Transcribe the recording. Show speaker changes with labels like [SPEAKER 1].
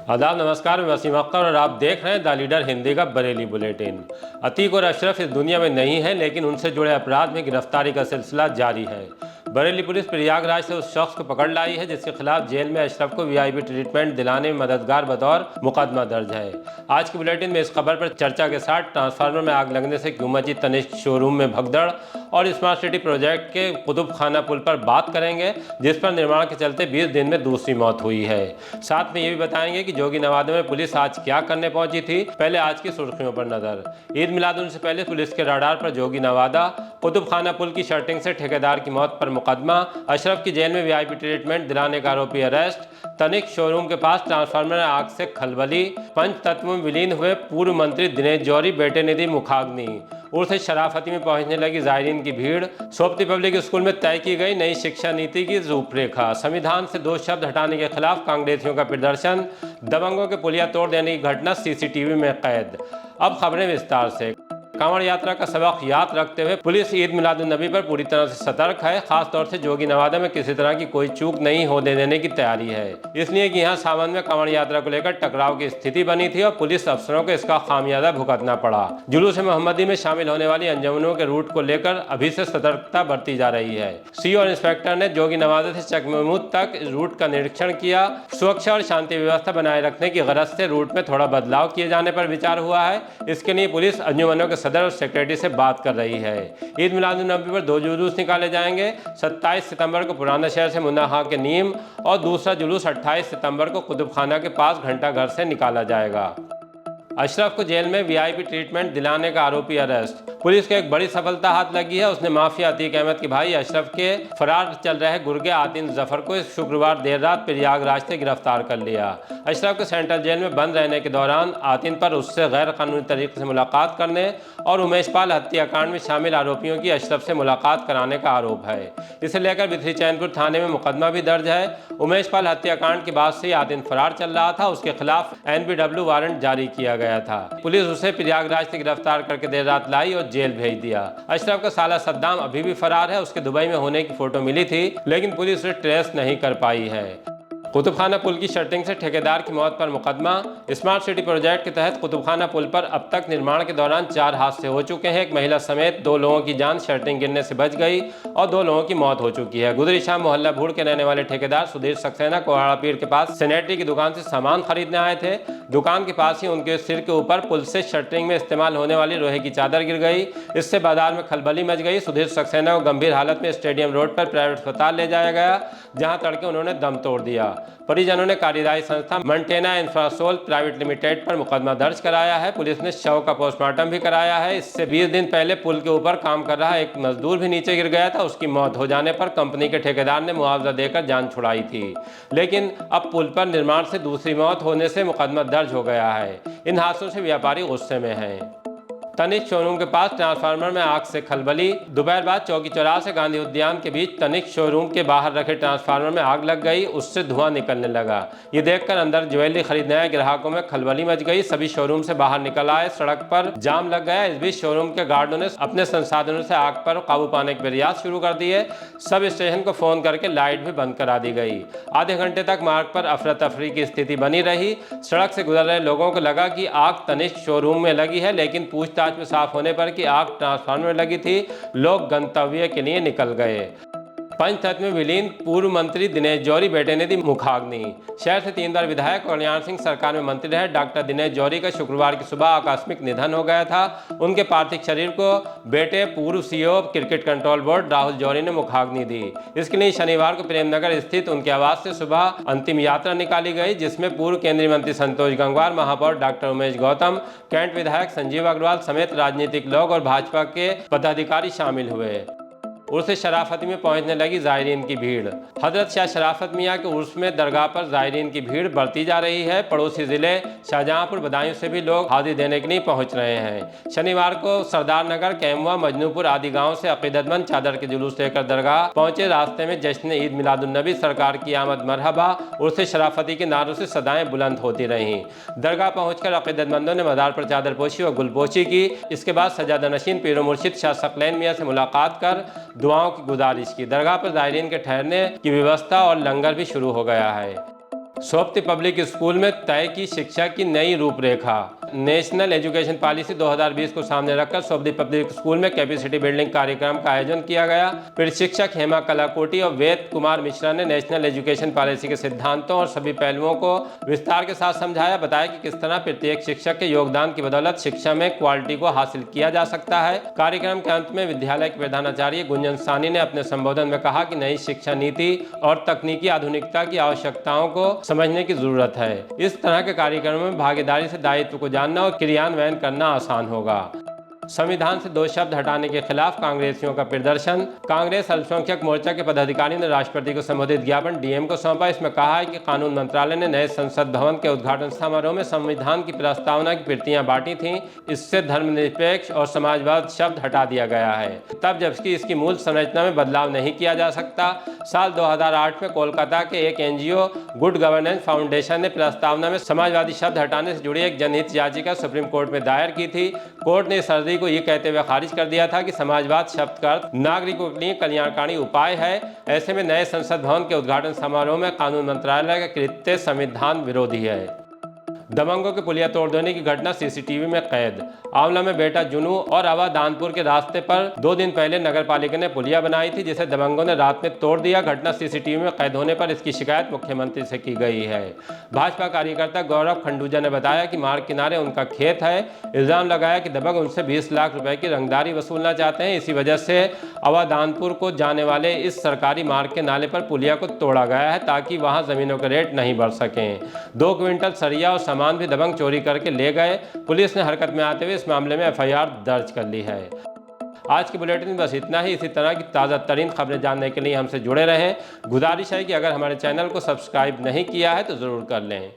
[SPEAKER 1] आदाब नमस्कार, मैं वसीम अख्तर और आप देख रहे हैं द लीडर हिंदी का बरेली बुलेटिन। अतीक और अशरफ इस दुनिया में नहीं है, लेकिन उनसे जुड़े अपराध में गिरफ्तारी का सिलसिला जारी है। बरेली पुलिस प्रयागराज से उस शख्स को पकड़ लाई है जिसके खिलाफ जेल में अशरफ को वीआईपी ट्रीटमेंट दिलाने में मददगार बतौर मुकदमा दर्ज है। आज की बुलेटिन में इस खबर पर चर्चा के साथ ट्रांसफार्मर में आग लगने से क्यों मची तनिष्क शोरूम में भगदड़ और स्मार्ट सिटी प्रोजेक्ट के कुतुब खाना पुल पर बात करेंगे, जिस पर निर्माण के चलते 20 दिन में दूसरी मौत हुई है। साथ में ये भी बताएंगे कि जोगी नवादा में पुलिस आज क्या करने पहुंची थी। पहले आज की सुर्खियों पर नजर। ईद मिलाद से पहले पुलिस के रडार पर जोगी नवादा, कुतुब खाना पुल की शर्टिंग से ठेकेदार की मौत पर मुकदमा, अशरफ की जेल में वीआईपी ट्रीटमेंट दिलाने का आरोपी अरेस्ट, तनिष्क शोरूम के पास ट्रांसफार्मर आग से खलबली, पंच तत्व में विलीन हुए पूर्व मंत्री दिनेश जौहरी बेटे निधि मुखाग्नि, उर्स शराफती में पहुंचने लगी जायरीन की भीड़, सोपती पब्लिक स्कूल में तय की गई नई शिक्षा नीति की रूपरेखा, संविधान से 2 शब्द हटाने के खिलाफ कांग्रेसियों का प्रदर्शन, दबंगों के पुलिया तोड़ देने की घटना सीसीटीवी में कैद। अब खबरें विस्तार से। कांवड़ यात्रा का सबक याद रखते हुए पुलिस ईद मिलादुन्नबी पर पूरी तरह से सतर्क है। खासतौर से जोगी नवादा में किसी तरह की कोई चूक नहीं होने देने की तैयारी है, इसलिए कि यहाँ सावन में कांवड़ यात्रा को लेकर टकराव की स्थिति बनी थी और पुलिस अफसरों को इसका खामियाजा भुगतना पड़ा। जुलूस मोहम्मदी में शामिल होने वाली अंजुमनों के रूट को लेकर अभी से सतर्कता बरती जा रही है। सीओ और इंस्पेक्टर ने जोगी नवादा से चक महमूद तक रूट का निरीक्षण किया। सुरक्षा और शांति व्यवस्था बनाए रखने की गरज से रूट में थोड़ा बदलाव किए जाने पर विचार हुआ है। इसके लिए पुलिस अंजुमनों के सदर और सेक्रेटरी से बात कर रही है। ईद मिलादुन्नबी पर 2 जुलूस निकाले जाएंगे। 27 सितंबर को पुराना शहर से मुन्ना खां के नीम और दूसरा जुलूस 28 सितंबर को कुतुब खाना के पास घंटा घर से निकाला जाएगा। अशरफ को जेल में वीआईपी ट्रीटमेंट दिलाने का आरोपी अरेस्ट। पुलिस को एक बड़ी सफलता हाथ लगी है। उसने माफिया अतीक अहमद के भाई अशरफ के फरार चल रहे गुर्गे आतिन जफर को शुक्रवार देर रात प्रयागराज से गिरफ्तार कर लिया। अशरफ को सेंट्रल जेल में बंद रहने के दौरान आतिन पर उससे गैर कानूनी तरीके से मुलाकात करने और उमेश पाल हत्याकांड में शामिल आरोपियों की अशरफ से मुलाकात कराने का आरोप है। इसे लेकर बिथरी चैनपुर थाने में मुकदमा भी दर्ज है। उमेश पाल हत्याकांड के बाद से आतिन फरार चल रहा था। उसके खिलाफ NBW वारंट जारी किया गया था। पुलिस उसे प्रयागराज से गिरफ्तार करके देर रात लाई और जेल भेज दिया। अशरफ का साला सद्दाम अभी भी फरार है। उसके दुबई में होने की फोटो मिली थी, लेकिन पुलिस उसे ट्रेस नहीं कर पाई है। कुतुब खाना पुल की शर्टिंग से ठेकेदार की मौत पर मुकदमा। स्मार्ट सिटी प्रोजेक्ट के तहत कुतुब खाना पुल पर अब तक निर्माण के दौरान 4 हादसे हो चुके हैं। एक महिला समेत 2 लोगों की जान शर्टिंग गिरने से बच गई और 2 लोगों की मौत हो चुकी है। गुजरी शाम मोहल्ला भूड़ के रहने वाले ठेकेदार सुधीर सक्सेना कोहाड़ा पीर के पास सैनिटरी की दुकान से सामान खरीदने आए थे। दुकान के पास ही उनके सिर के ऊपर पुल से शर्टिंग में इस्तेमाल होने वाली लोहे की चादर गिर गई। इससे बाजार में खलबली मच गई। सुधीर सक्सेना को गंभीर हालत में स्टेडियम रोड पर प्राइवेट अस्पताल ले जाया गया, जहां तड़के उन्होंने दम तोड़ दिया। परिजनों ने कार्यदायी संस्था मंटेना इंफ्रासोल प्राइवेट लिमिटेड पर मुकदमा दर्ज कराया है। पुलिस ने शव का पोस्टमार्टम भी कराया है। इससे 20 दिन पहले पुल के ऊपर काम कर रहा एक मजदूर भी नीचे गिर गया था। उसकी मौत हो जाने पर कंपनी के ठेकेदार ने मुआवजा देकर जान छुड़ाई थी, लेकिन अब पुल पर निर्माण से दूसरी मौत होने से मुकदमा दर्ज हो गया है। इन हादसों से व्यापारी गुस्से में हैं। तनिष्क शोरूम के पास ट्रांसफार्मर में आग से खलबली। दोपहर बाद चौकी चौराहा से गांधी उद्यान के बीच तनिष्क शोरूम के बाहर रखे ट्रांसफार्मर में आग लग गई। उससे धुआं निकलने लगा। ये देखकर अंदर ज्वेलरी खरीदने आए ग्राहकों में खलबली मच गई। सभी शोरूम से बाहर निकल आए। सड़क पर जाम लग गया। इस बीच शोरूम के गार्डों ने अपने संसाधनों से आग पर काबू पाने के प्रयास शुरू कर दिए। सब स्टेशन को फोन करके लाइट भी बंद करा दी गई। आधे घंटे तक मार्ग पर अफरा तफरी की स्थिति बनी रही। सड़क से गुजर रहे लोगों को लगा कि आग तनिष्क शोरूम में लगी है, लेकिन पूछताछ में साफ होने पर कि आग ट्रांसफार्मर में लगी थी। लोग गंतव्य के लिए निकल गए। पंचतत्व में विलीन पूर्व मंत्री दिनेश जौहरी बेटे ने दी मुखाग्नि। शहर से 3 बार विधायक कल्याण सिंह सरकार में मंत्री रहे डॉक्टर दिनेश जौहरी का शुक्रवार की सुबह आकस्मिक निधन हो गया था। उनके पार्थिव शरीर को बेटे पूर्व CEO cricket control board Rahul Johri ने मुखाग्नि दी। इसके लिए शनिवार को प्रेमनगर स्थित उनके आवास से सुबह अंतिम यात्रा निकाली गई, जिसमें पूर्व केंद्रीय मंत्री संतोष गंगवार, महापौर डॉक्टर उमेश गौतम, कैंट विधायक संजीव अग्रवाल समेत राजनीतिक लोग और भाजपा के पदाधिकारी शामिल हुए। उर्स शराफती में पहुंचने लगी जायरीन की भीड़। हजरत शाह शराफत मियाँ के उर्स में दरगाह पर जायरीन की भीड़ बढ़ती जा रही है। पड़ोसी जिले शाहजहांपुर, बदायूं से भी लोग हाजिरी देने के लिए पहुंच रहे हैं। शनिवार को सरदार नगर, कैमुआ, मजनूपुर आदि गाँव से अकीदतमंद चादर के जुलूस लेकर दरगाह पहुंचे। रास्ते में जश्न ईद मिलादुन्नबी, सरकार की आमद मरहबा, उर्स शराफती के नारों से सदाएं बुलंद होती रहीं। दरगाह पहुंचकर अकीदतमंदों ने मज़ार पर चादर पोशी और गुलपोशी की। इसके बाद सजादा नशीन पीर मुर्शिद शाह सकलैन मियाँ से मुलाकात कर दुआओं की गुजारिश की। दरगाह पर ज़ायरीन के ठहरने की व्यवस्था और लंगर भी शुरू हो गया है। सोपती पब्लिक स्कूल में तय की शिक्षा की नई रूपरेखा। नेशनल एजुकेशन पॉलिसी 2020 को सामने रखकर सोपती पब्लिक स्कूल में कैपेसिटी बिल्डिंग कार्यक्रम का आयोजन किया गया। प्रशिक्षक हेमा कलाकोटी और वेद कुमार मिश्रा ने नेशनल एजुकेशन पॉलिसी के सिद्धांतों और सभी पहलुओं को विस्तार के साथ समझाया। बताया कि किस तरह प्रत्येक शिक्षक के योगदान की बदौलत शिक्षा में क्वालिटी को हासिल किया जा सकता है। कार्यक्रम के अंत में विद्यालय के प्रधानाचार्य गुंजन सानी ने अपने संबोधन में कहा कि नई शिक्षा नीति और तकनीकी आधुनिकता की आवश्यकताओं को समझने की जरूरत है। इस तरह के कार्यक्रमों में भागीदारी से दायित्व को जानना और क्रियान्वयन करना आसान होगा। संविधान से 2 शब्द हटाने के खिलाफ कांग्रेसियों का प्रदर्शन। कांग्रेस अल्पसंख्यक मोर्चा के पदाधिकारी ने राष्ट्रपति को संबोधित ज्ञापन डीएम को सौंपा। इसमें कहा है कि कानून मंत्रालय ने नए संसद भवन के उद्घाटन समारोह में संविधान की प्रस्तावना की प्रतियां बांटी थीं। इससे धर्मनिरपेक्ष और समाजवाद शब्द हटा दिया गया है, तब जबकि इसकी मूल संरचना में बदलाव नहीं किया जा सकता। साल 2008 में कोलकाता के एक एनजीओ गुड गवर्नेंस फाउंडेशन ने प्रस्तावना में समाजवादी शब्द हटाने से जुड़ी एक जनहित याचिका सुप्रीम कोर्ट में दायर की थी। कोर्ट ने सर्दी को यह कहते हुए खारिज कर दिया था कि समाजवाद शब्द का अर्थ नागरिकों के लिए कल्याणकारी उपाय है। ऐसे में नए संसद भवन के उद्घाटन समारोह में कानून मंत्रालय का कृत्य संविधान विरोधी है। दबंगों के पुलिया तोड़ देने की घटना सीसीटीवी में कैद। आंवला में बेटा जुनू और अवा दानपुर के रास्ते पर 2 दिन पहले नगर पालिका ने पुलिया बनाई थी, जिसे दबंगों ने रात में तोड़ दिया। घटना सीसीटीवी में कैद होने पर इसकी शिकायत मुख्यमंत्री से की गई है। भाजपा कार्यकर्ता गौरव खंडूजा ने बताया कि मार्ग किनारे उनका खेत है। इल्जाम लगाया कि दबंग उनसे 20 लाख रुपए की रंगदारी वसूलना चाहते हैं। इसी वजह से अवा दानपुर को जाने वाले इस सरकारी मार्ग के नाले पर पुलिया को तोड़ा गया है, ताकि वहां जमीनों के रेट नहीं बढ़ सकें। 2 क्विंटल सरिया और सामान भी दबंग चोरी करके ले गए। पुलिस ने हरकत में आते हुए इस मामले में एफआईआर दर्ज कर ली है। आज की बुलेटिन में बस इतना ही। इसी तरह की ताज़ा तरीन खबरें जानने के लिए हमसे जुड़े रहें। गुजारिश है कि अगर हमारे चैनल को सब्सक्राइब नहीं किया है तो ज़रूर कर लें।